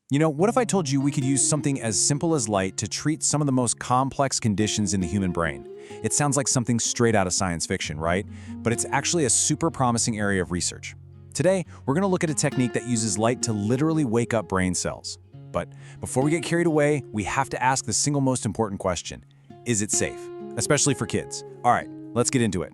What if I told you we could use something as simple as light to treat some of the most complex conditions in the human brain? It sounds like something straight out of science fiction, right? But it's actually a super promising area of research. Today, we're going to look at a technique that uses light to literally wake up brain cells. But before we get carried away, we have to ask the single most important question. Is it safe? Especially for kids. All right, let's get into it.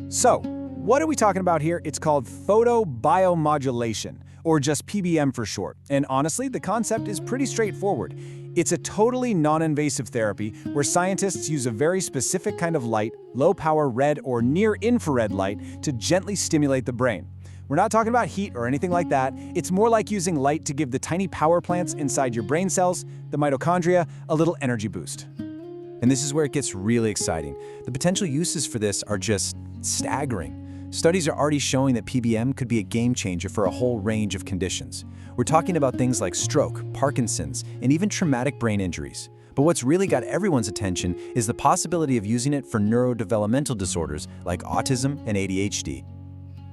So, what are we talking about here? It's called photobiomodulation, or just PBM for short. And honestly, the concept is pretty straightforward. It's a totally non-invasive therapy where scientists use a very specific kind of light, low-power red or near-infrared light, to gently stimulate the brain. We're not talking about heat or anything like that. It's more like using light to give the tiny power plants inside your brain cells, the mitochondria, a little energy boost. And this is where it gets really exciting. The potential uses for this are just staggering. Studies are already showing that PBM could be a game changer for a whole range of conditions. We're talking about things like stroke, Parkinson's, and even traumatic brain injuries. But what's really got everyone's attention is the possibility of using it for neurodevelopmental disorders like autism and ADHD.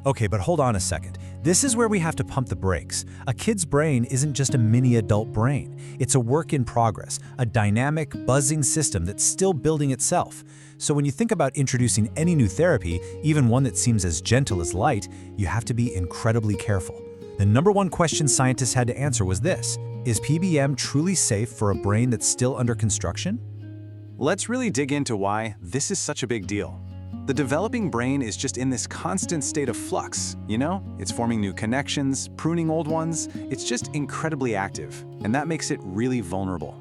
Okay, but hold on a second. This is where we have to pump the brakes. A kid's brain isn't just a mini adult brain. It's a work in progress, a dynamic, buzzing system that's still building itself. So when you think about introducing any new therapy, even one that seems as gentle as light, you have to be incredibly careful. The number one question scientists had to answer was this: is PBM truly safe for a brain that's still under construction? Let's really dig into why this is such a big deal. The developing brain is just in this constant state of flux, It's forming new connections, pruning old ones. It's just incredibly active, and that makes it really vulnerable.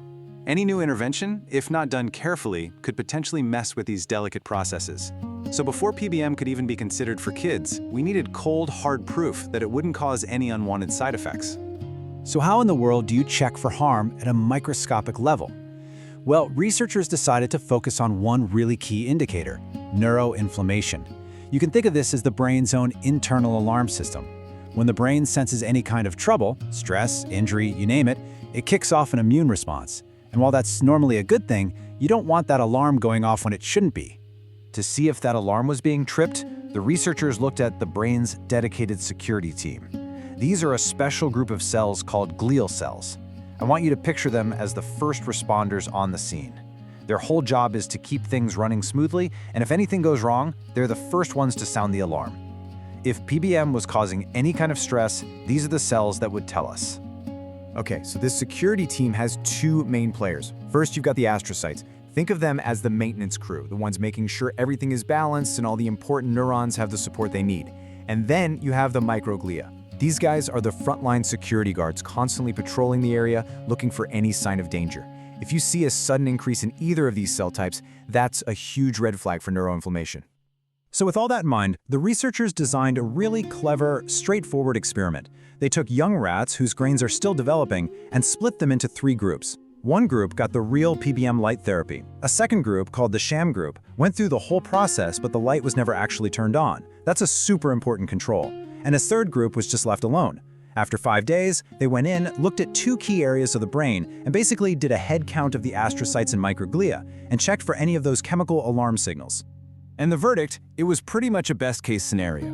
Any new intervention, if not done carefully, could potentially mess with these delicate processes. So before PBM could even be considered for kids, we needed cold, hard proof that it wouldn't cause any unwanted side effects. So how in the world do you check for harm at a microscopic level? Well, researchers decided to focus on one really key indicator: neuroinflammation. You can think of this as the brain's own internal alarm system. When the brain senses any kind of trouble, stress, injury, you name it, it kicks off an immune response. And while that's normally a good thing, you don't want that alarm going off when it shouldn't be. To see if that alarm was being tripped, the researchers looked at the brain's dedicated security team. These are a special group of cells called glial cells. I want you to picture them as the first responders on the scene. Their whole job is to keep things running smoothly, and if anything goes wrong, they're the first ones to sound the alarm. If PBM was causing any kind of stress, these are the cells that would tell us. Okay, so this security team has two main players. First, you've got the astrocytes. Think of them as the maintenance crew, the ones making sure everything is balanced and all the important neurons have the support they need. And then you have the microglia. These guys are the frontline security guards constantly patrolling the area, looking for any sign of danger. If you see a sudden increase in either of these cell types, that's a huge red flag for neuroinflammation. So with all that in mind, the researchers designed a really clever, straightforward experiment. They took young rats whose brains are still developing and split them into three groups. One group got the real PBM light therapy. A second group, called the sham group, went through the whole process, but the light was never actually turned on. That's a super important control. And a third group was just left alone. After 5 days, they went in, looked at two key areas of the brain, and basically did a head count of the astrocytes and microglia, and checked for any of those chemical alarm signals. And the verdict, it was pretty much a best-case scenario.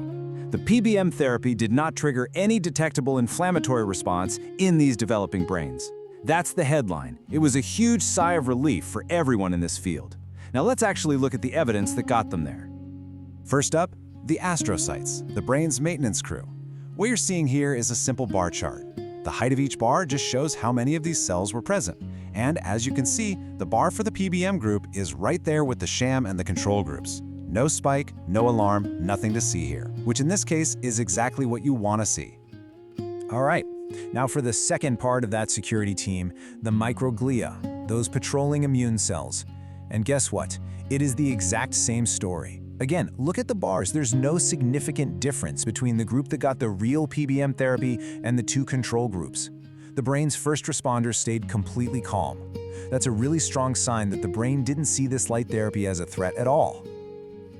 The PBM therapy did not trigger any detectable inflammatory response in these developing brains. That's the headline. It was a huge sigh of relief for everyone in this field. Now let's actually look at the evidence that got them there. First up, the astrocytes, the brain's maintenance crew. What you're seeing here is a simple bar chart. The height of each bar just shows how many of these cells were present. And as you can see, the bar for the PBM group is right there with the sham and the control groups. No spike, no alarm, nothing to see here, which in this case is exactly what you want to see. All right, now for the second part of that security team, the microglia, those patrolling immune cells. And guess what? It is the exact same story. Again, look at the bars. There's no significant difference between the group that got the real PBM therapy and the two control groups. The brain's first responders stayed completely calm. That's a really strong sign that the brain didn't see this light therapy as a threat at all.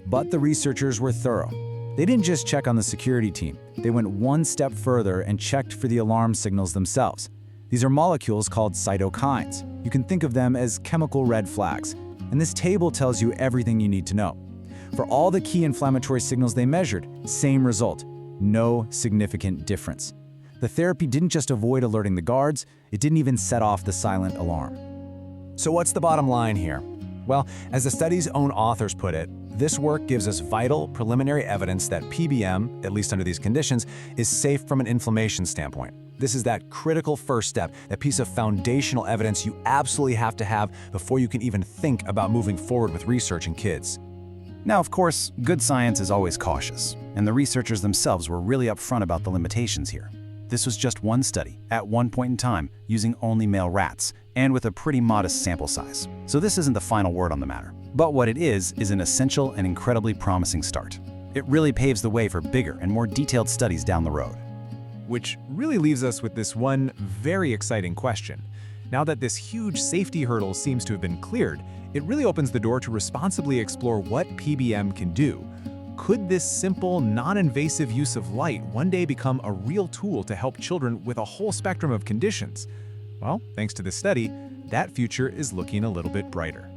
But the researchers were thorough. They didn't just check on the security team. They went one step further and checked for the alarm signals themselves. These are molecules called cytokines. You can think of them as chemical red flags. And this table tells you everything you need to know. For all the key inflammatory signals they measured, same result, no significant difference. The therapy didn't just avoid alerting the guards, it didn't even set off the silent alarm. So what's the bottom line here? Well, as the study's own authors put it, this work gives us vital, preliminary evidence that PBM, at least under these conditions, is safe from an inflammation standpoint. This is that critical first step, that piece of foundational evidence you absolutely have to have before you can even think about moving forward with research in kids. Now, of course, good science is always cautious, and the researchers themselves were really upfront about the limitations here. This was just one study, at one point in time, using only male rats, and with a pretty modest sample size. So this isn't the final word on the matter. But what it is an essential and incredibly promising start. It really paves the way for bigger and more detailed studies down the road. Which really leaves us with this one very exciting question. Now that this huge safety hurdle seems to have been cleared, it really opens the door to responsibly explore what PBM can do. Could this simple, non-invasive use of light one day become a real tool to help children with a whole spectrum of conditions? Well, thanks to this study, that future is looking a little bit brighter.